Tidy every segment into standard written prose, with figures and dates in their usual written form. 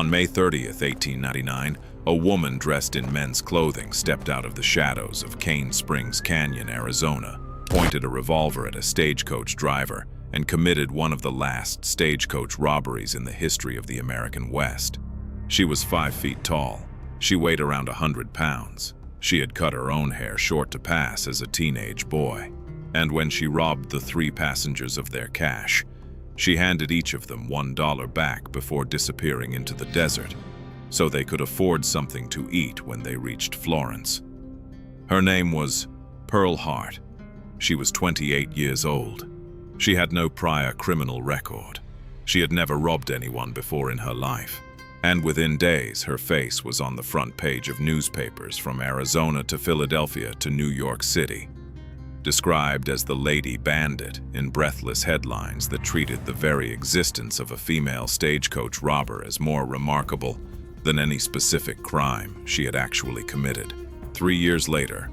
On May 30th, 1899, a woman dressed in men's clothing stepped out of the shadows of Cane Springs Canyon, Arizona, pointed a revolver at a stagecoach driver, and committed one of the last stagecoach robberies in the history of the American West. She was 5 feet tall. She weighed around 100 pounds. She had cut her own hair short to pass as a teenage boy. And when she robbed the 3 passengers of their cash, she handed each of them $1 back before disappearing into the desert, so they could afford something to eat when they reached Florence. Her name was Pearl Hart. She was 28 years old. She had no prior criminal record. She had never robbed anyone before in her life. And within days, her face was on the front page of newspapers from Arizona to Philadelphia to New York City. Described as the Lady Bandit in breathless headlines that treated the very existence of a female stagecoach robber as more remarkable than any specific crime she had actually committed. 3 years later,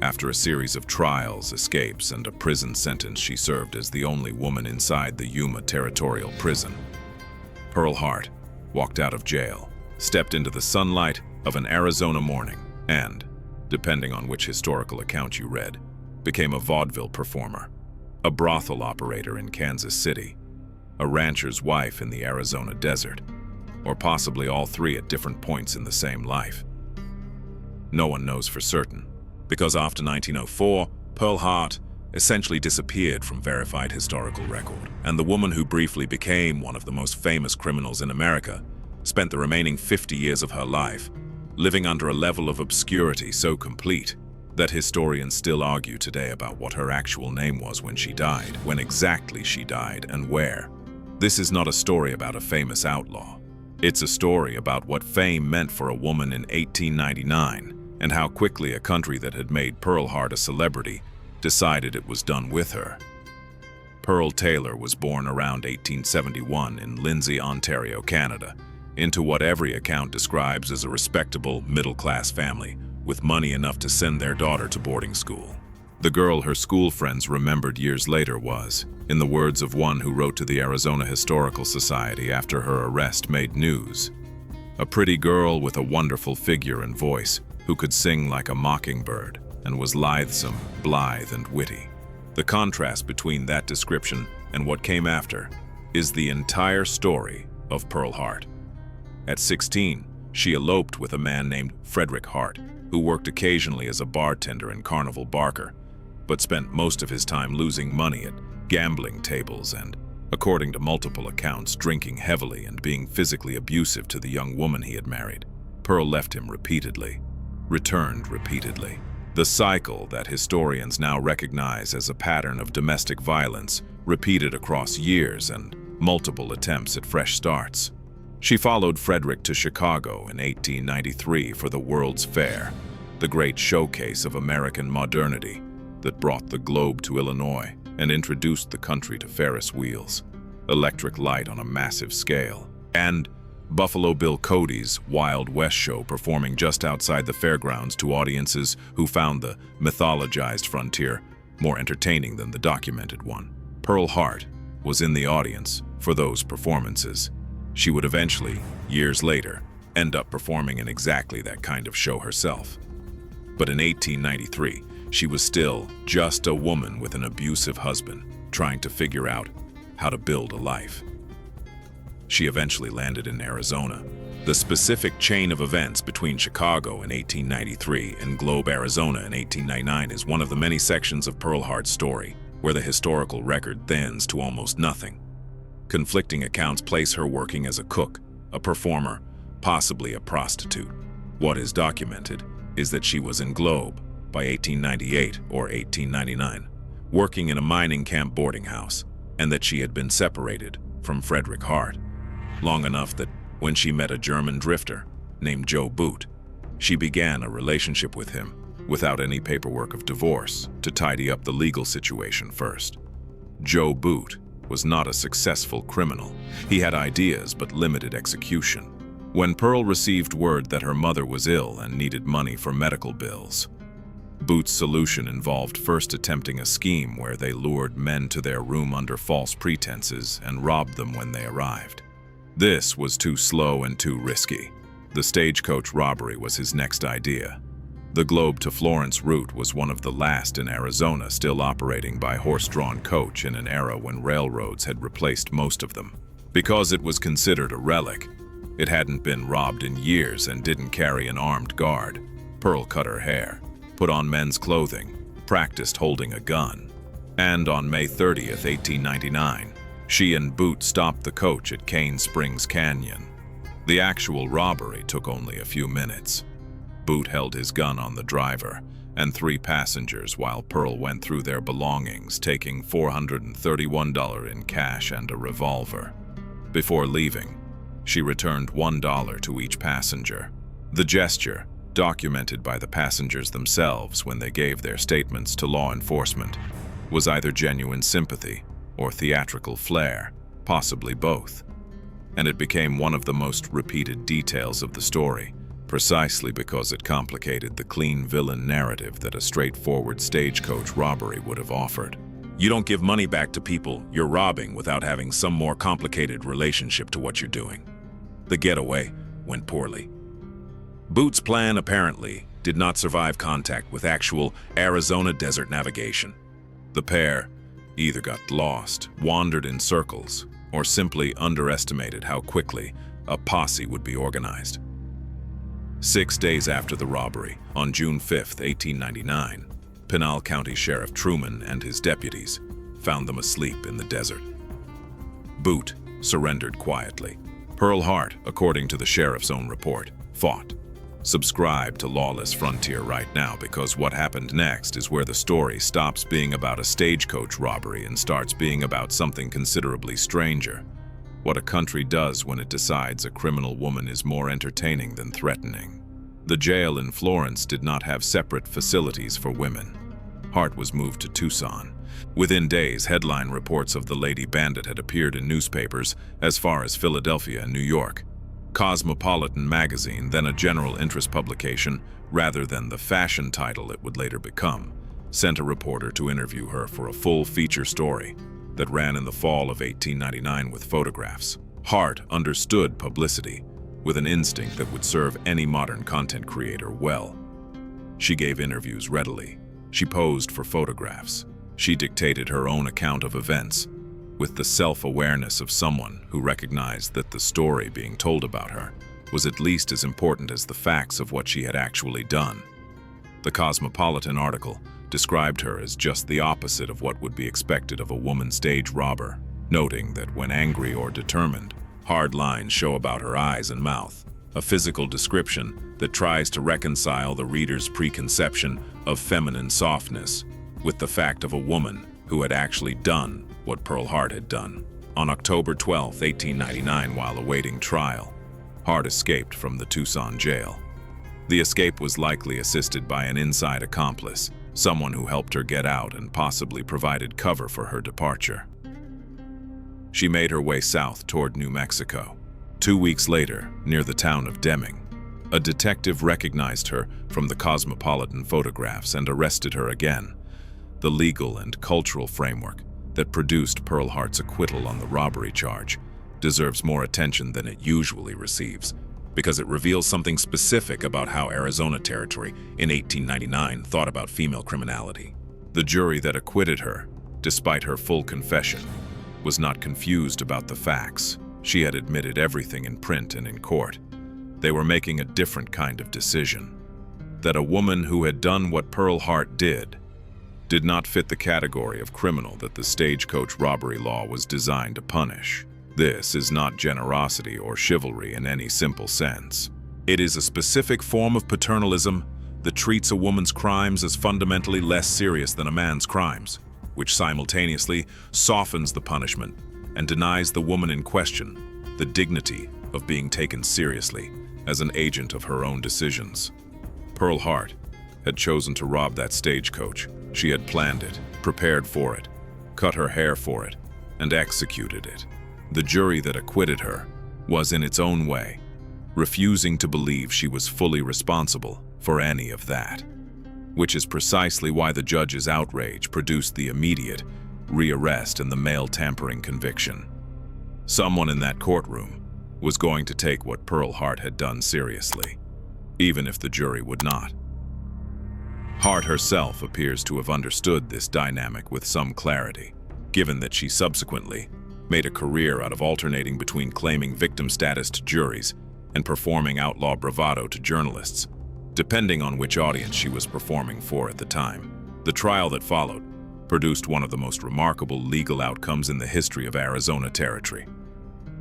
after a series of trials, escapes, and a prison sentence she served as the only woman inside the Yuma Territorial Prison, Pearl Hart walked out of jail, stepped into the sunlight of an Arizona morning, and, depending on which historical account you read, became a vaudeville performer, a brothel operator in Kansas City, a rancher's wife in the Arizona desert, or possibly all 3 at different points in the same life. No one knows for certain, because after 1904, Pearl Hart essentially disappeared from verified historical record, and the woman who briefly became one of the most famous criminals in America spent the remaining 50 years of her life living under a level of obscurity so complete that historians still argue today about what her actual name was when she died, when exactly she died, and where. This is not a story about a famous outlaw. It's a story about what fame meant for a woman in 1899 and how quickly a country that had made Pearl Hart a celebrity decided it was done with her. Pearl Taylor was born around 1871 in Lindsay, Ontario, Canada, into what every account describes as a respectable middle-class family with money enough to send their daughter to boarding school. The girl her school friends remembered years later was, in the words of one who wrote to the Arizona Historical Society after her arrest made news, a pretty girl with a wonderful figure and voice who could sing like a mockingbird and was lithesome, blithe, and witty. The contrast between that description and what came after is the entire story of Pearl Hart. At 16, she eloped with a man named Frederick Hart, who worked occasionally as a bartender in Carnival Barker, but spent most of his time losing money at gambling tables and, according to multiple accounts, drinking heavily and being physically abusive to the young woman he had married. Pearl left him repeatedly, returned repeatedly. The cycle that historians now recognize as a pattern of domestic violence repeated across years and multiple attempts at fresh starts. She followed Frederick to Chicago in 1893 for the World's Fair, the great showcase of American modernity that brought the globe to Illinois and introduced the country to Ferris wheels, electric light on a massive scale, and Buffalo Bill Cody's Wild West show performing just outside the fairgrounds to audiences who found the mythologized frontier more entertaining than the documented one. Pearl Hart was in the audience for those performances. She would eventually, years later, end up performing in exactly that kind of show herself. But in 1893, she was still just a woman with an abusive husband trying to figure out how to build a life. She eventually landed in Arizona. The specific chain of events between Chicago in 1893 and Globe, Arizona in 1899 is one of the many sections of Pearl Hart's story where the historical record thins to almost nothing. Conflicting accounts place her working as a cook, a performer, possibly a prostitute. What is documented is that she was in Globe by 1898 or 1899, working in a mining camp boarding house, and that she had been separated from Frederick Hart long enough that when she met a German drifter named Joe Boot, she began a relationship with him without any paperwork of divorce to tidy up the legal situation first. Joe Boot was not a successful criminal. He had ideas but limited execution. When Pearl received word that her mother was ill and needed money for medical bills, Boot's solution involved first attempting a scheme where they lured men to their room under false pretenses and robbed them when they arrived. This was too slow and too risky. The Stagecoach robbery was his next idea. The Globe to Florence route was one of the last in Arizona still operating by horse-drawn coach in an era when railroads had replaced most of them. Because it was considered a relic, it hadn't been robbed in years and didn't carry an armed guard. Pearl cut her hair, put on men's clothing, practiced holding a gun. And on May 30th, 1899, she and Boot stopped the coach at Cane Springs Canyon. The actual robbery took only a few minutes. Boot held his gun on the driver and 3 passengers while Pearl went through their belongings, taking $431 in cash and a revolver. Before leaving, she returned $1 to each passenger. The gesture, documented by the passengers themselves when they gave their statements to law enforcement, was either genuine sympathy or theatrical flair, possibly both. And it became one of the most repeated details of the story, precisely because it complicated the clean villain narrative that a straightforward stagecoach robbery would have offered. You don't give money back to people you're robbing without having some more complicated relationship to what you're doing. The getaway went poorly. Boot's plan apparently did not survive contact with actual Arizona desert navigation. The pair either got lost, wandered in circles, or simply underestimated how quickly a posse would be organized. 6 days after the robbery, on June 5, 1899, Pinal County Sheriff Truman and his deputies found them asleep in the desert. Boot surrendered quietly. Pearl Hart, according to the sheriff's own report, fought. Subscribe to Lawless Frontier right now, because what happened next is where the story stops being about a stagecoach robbery and starts being about something considerably stranger. What a country does when it decides a criminal woman is more entertaining than threatening. The jail in Florence did not have separate facilities for women. Hart was moved to Tucson. Within days, headline reports of the Lady Bandit had appeared in newspapers as far as Philadelphia and New York. Cosmopolitan magazine, then a general interest publication rather than the fashion title it would later become, sent a reporter to interview her for a full feature story that ran in the fall of 1899 with photographs. Hart understood publicity with an instinct that would serve any modern content creator well. She gave interviews readily. She posed for photographs. She dictated her own account of events with the self-awareness of someone who recognized that the story being told about her was at least as important as the facts of what she had actually done. The Cosmopolitan article described her as just the opposite of what would be expected of a woman stage robber, noting that when angry or determined, hard lines show about her eyes and mouth, a physical description that tries to reconcile the reader's preconception of feminine softness with the fact of a woman who had actually done what Pearl Hart had done. On October 12, 1899, while awaiting trial, Hart escaped from the Tucson jail. The escape was likely assisted by an inside accomplice, someone who helped her get out and possibly provided cover for her departure. She made her way south toward New Mexico. 2 weeks later, near the town of Deming, a detective recognized her from the Cosmopolitan photographs and arrested her again. The legal and cultural framework that produced Pearl Hart's acquittal on the robbery charge deserves more attention than it usually receives, because it reveals something specific about how Arizona Territory in 1899 thought about female criminality. The jury that acquitted her, despite her full confession, was not confused about the facts. She had admitted everything in print and in court. They were making a different kind of decision. That a woman who had done what Pearl Hart did not fit the category of criminal that the stagecoach robbery law was designed to punish. This is not generosity or chivalry in any simple sense. It is a specific form of paternalism that treats a woman's crimes as fundamentally less serious than a man's crimes, which simultaneously softens the punishment and denies the woman in question the dignity of being taken seriously as an agent of her own decisions. Pearl Hart had chosen to rob that stagecoach. She had planned it, prepared for it, cut her hair for it, and executed it. The jury that acquitted her was, in its own way, refusing to believe she was fully responsible for any of that, which is precisely why the judge's outrage produced the immediate rearrest and the mail tampering conviction. Someone in that courtroom was going to take what Pearl Hart had done seriously, even if the jury would not. Hart herself appears to have understood this dynamic with some clarity, given that she subsequently made a career out of alternating between claiming victim status to juries and performing outlaw bravado to journalists, depending on which audience she was performing for at the time. The trial that followed produced one of the most remarkable legal outcomes in the history of Arizona Territory.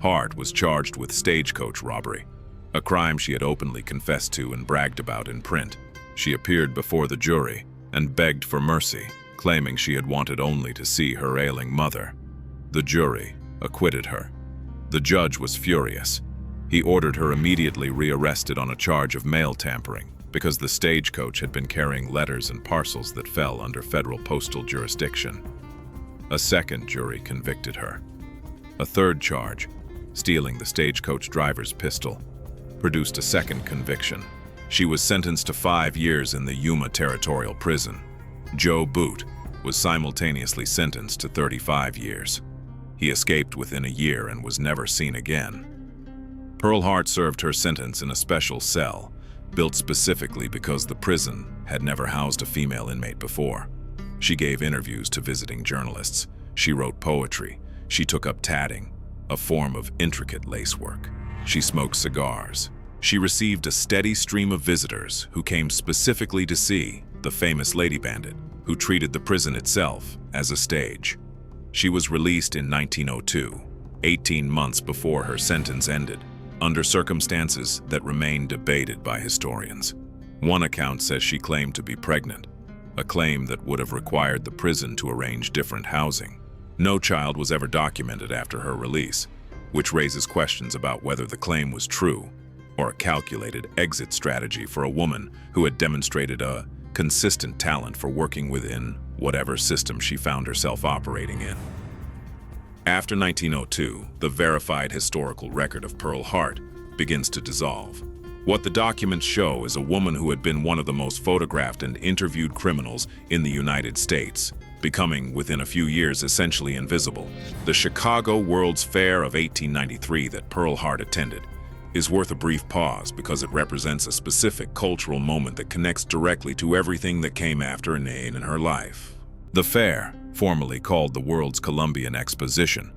Hart was charged with stagecoach robbery, a crime she had openly confessed to and bragged about in print. She appeared before the jury and begged for mercy, claiming she had wanted only to see her ailing mother. The jury acquitted her. The judge was furious. He ordered her immediately rearrested on a charge of mail tampering because the stagecoach had been carrying letters and parcels that fell under federal postal jurisdiction. A second jury convicted her. A third charge, stealing the stagecoach driver's pistol, produced a second conviction. She was sentenced to 5 years in the Yuma Territorial Prison. Joe Boot was simultaneously sentenced to 35 years. He escaped within a year and was never seen again. Pearl Hart served her sentence in a special cell, built specifically because the prison had never housed a female inmate before. She gave interviews to visiting journalists. She wrote poetry. She took up tatting, a form of intricate lacework. She smoked cigars. She received a steady stream of visitors who came specifically to see the famous Lady Bandit, who treated the prison itself as a stage. She was released in 1902, 18 months before her sentence ended, under circumstances that remain debated by historians. One account says she claimed to be pregnant, a claim that would have required the prison to arrange different housing. No child was ever documented after her release, which raises questions about whether the claim was true or a calculated exit strategy for a woman who had demonstrated a consistent talent for working within whatever system she found herself operating in. After 1902, the verified historical record of Pearl Hart begins to dissolve. What the documents show is a woman who had been one of the most photographed and interviewed criminals in the United States, becoming, within a few years, essentially invisible. The Chicago World's Fair of 1893 that Pearl Hart attended is worth a brief pause because it represents a specific cultural moment that connects directly to everything that came after in her life. The fair, formerly called the World's Columbian Exposition,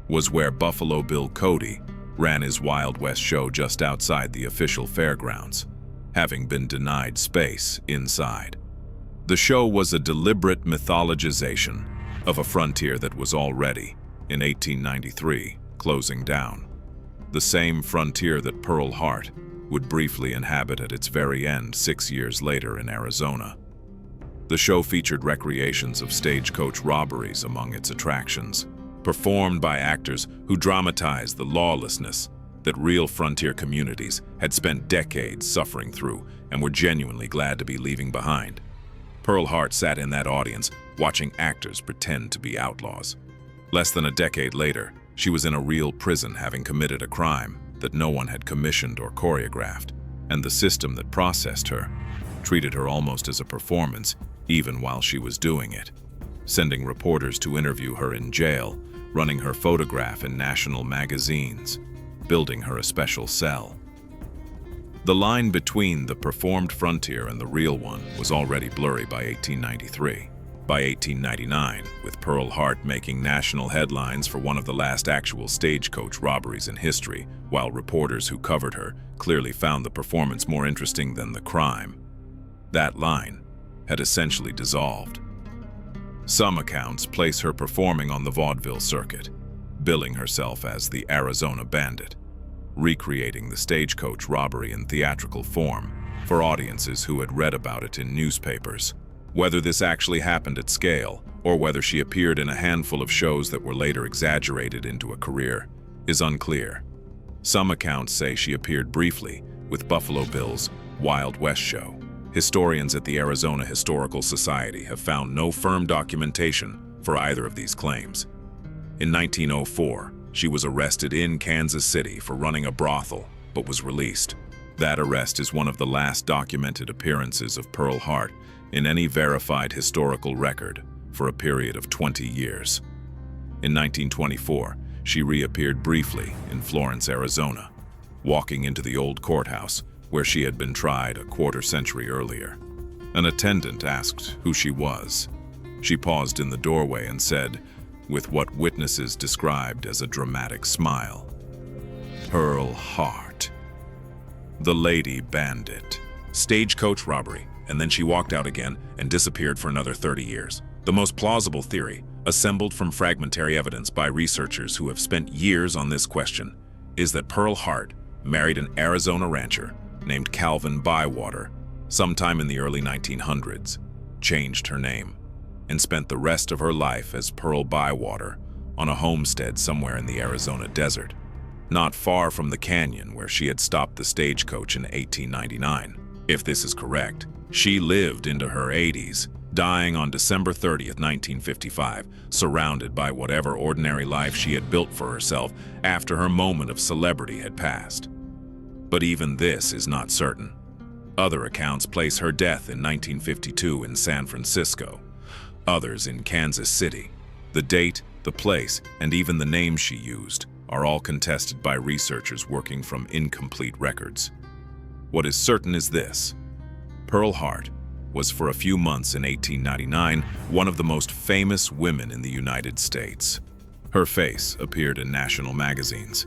was where Buffalo Bill Cody ran his Wild West show just outside the official fairgrounds, having been denied space inside. The show was a deliberate mythologization of a frontier that was already, in 1893, closing down. The same frontier that Pearl Hart would briefly inhabit at its very end 6 years later in Arizona. The show featured recreations of stagecoach robberies among its attractions, performed by actors who dramatized the lawlessness that real frontier communities had spent decades suffering through and were genuinely glad to be leaving behind. Pearl Hart sat in that audience watching actors pretend to be outlaws. Less than a decade later, she was in a real prison having committed a crime that no one had commissioned or choreographed, and the system that processed her treated her almost as a performance even while she was doing it, sending reporters to interview her in jail, running her photograph in national magazines, building her a special cell. The line between the performed frontier and the real one was already blurry by 1893. By 1899, with Pearl Hart making national headlines for one of the last actual stagecoach robberies in history, while reporters who covered her clearly found the performance more interesting than the crime, that line had essentially dissolved. Some accounts place her performing on the vaudeville circuit, billing herself as the Arizona Bandit, recreating the stagecoach robbery in theatrical form for audiences who had read about it in newspapers. Whether this actually happened at scale, or whether she appeared in a handful of shows that were later exaggerated into a career, is unclear. Some accounts say she appeared briefly with Buffalo Bill's Wild West show. Historians at the Arizona Historical Society have found no firm documentation for either of these claims. In 1904, she was arrested in Kansas City for running a brothel, but was released. That arrest is one of the last documented appearances of Pearl Hart in any verified historical record for a period of 20 years. In 1924, she reappeared briefly in Florence, Arizona, walking into the old courthouse where she had been tried a quarter-century earlier. An attendant asked who she was. She paused in the doorway and said, with what witnesses described as a dramatic smile, "Pearl Hart, the lady bandit." Stagecoach robbery, and then she walked out again and disappeared for another 30 years. The most plausible theory, assembled from fragmentary evidence by researchers who have spent years on this question, is that Pearl Hart married an Arizona rancher named Calvin Bywater sometime in the early 1900s, changed her name, and spent the rest of her life as Pearl Bywater on a homestead somewhere in the Arizona desert, not far from the canyon where she had stopped the stagecoach in 1899. If this is correct, she lived into her 80s, dying on December 30th, 1955, surrounded by whatever ordinary life she had built for herself after her moment of celebrity had passed. But even this is not certain. Other accounts place her death in 1952 in San Francisco, others in Kansas City. The date, the place, and even the name she used are all contested by researchers working from incomplete records. What is certain is this: Pearl Hart was for a few months in 1899 one of the most famous women in the United States. Her face appeared in national magazines.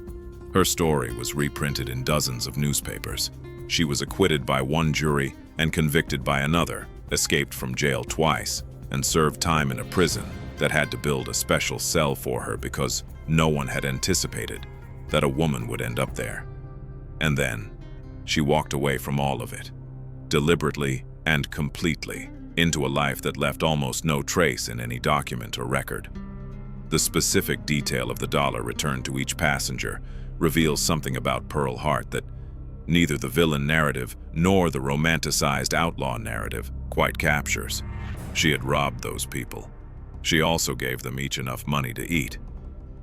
Her story was reprinted in dozens of newspapers. She was acquitted by one jury and convicted by another, escaped from jail twice, and served time in a prison that had to build a special cell for her because no one had anticipated that a woman would end up there. And then, she walked away from all of it, deliberately and completely, into a life that left almost no trace in any document or record. The specific detail of the dollar returned to each passenger reveals something about Pearl Hart that neither the villain narrative nor the romanticized outlaw narrative quite captures. She had robbed those people. She also gave them each enough money to eat.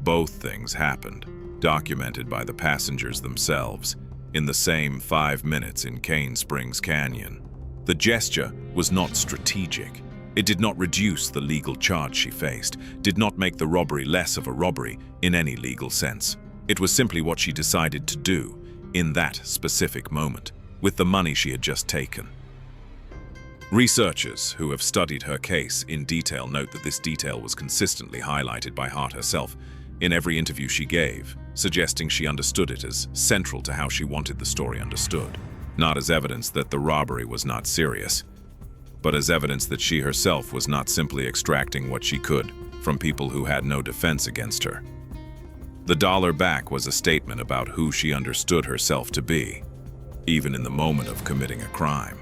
Both things happened, documented by the passengers themselves, in the same 5 minutes in Cane Springs Canyon. The gesture was not strategic. It did not reduce the legal charge she faced, did not make the robbery less of a robbery in any legal sense. It was simply what she decided to do in that specific moment, with the money she had just taken. Researchers who have studied her case in detail note that this detail was consistently highlighted by Hart herself in every interview she gave, suggesting she understood it as central to how she wanted the story understood, not as evidence that the robbery was not serious, but as evidence that she herself was not simply extracting what she could from people who had no defense against her. The dollar back was a statement about who she understood herself to be, even in the moment of committing a crime.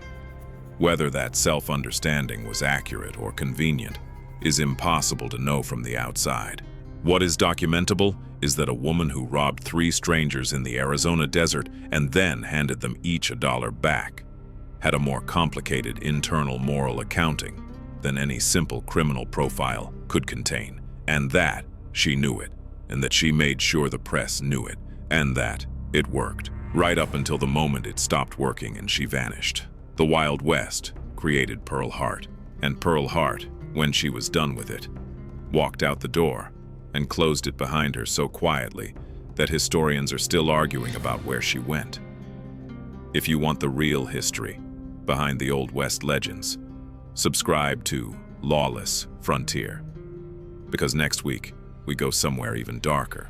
Whether that self-understanding was accurate or convenient is impossible to know from the outside. What is documentable is that a woman who robbed 3 strangers in the Arizona desert and then handed them each $1 back had a more complicated internal moral accounting than any simple criminal profile could contain, and that she knew it, and that she made sure the press knew it, and that it worked, right up until the moment it stopped working and she vanished. The Wild West created Pearl Hart, and Pearl Hart, when she was done with it, walked out the door and closed it behind her so quietly that historians are still arguing about where she went. If you want the real history behind the Old West legends, subscribe to Lawless Frontier, because next week we go somewhere even darker.